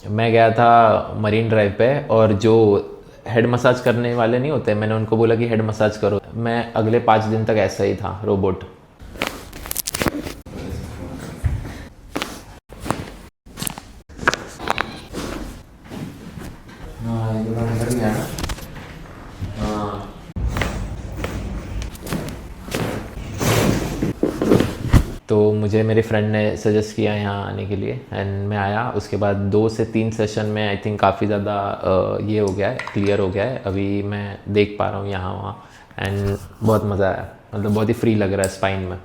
मैं गया था मरीन ड्राइव पे, और जो हेड मसाज करने वाले नहीं होते, मैंने उनको बोला कि हेड मसाज करो। मैं अगले 5 दिन तक ऐसा ही था, रोबोट। हाँ, ये वाला नंबर भी है ना। हाँ। तो मुझे मेरे फ्रेंड ने सजेस्ट किया यहाँ आने के लिए, एंड मैं आया। उसके बाद 2 से 3 सेशन में आई थिंक काफ़ी ज़्यादा ये हो गया है, क्लियर हो गया है। अभी मैं देख पा रहा हूँ यहाँ वहाँ, एंड बहुत मज़ा आया। मतलब बहुत ही फ्री लग रहा है स्पाइन में।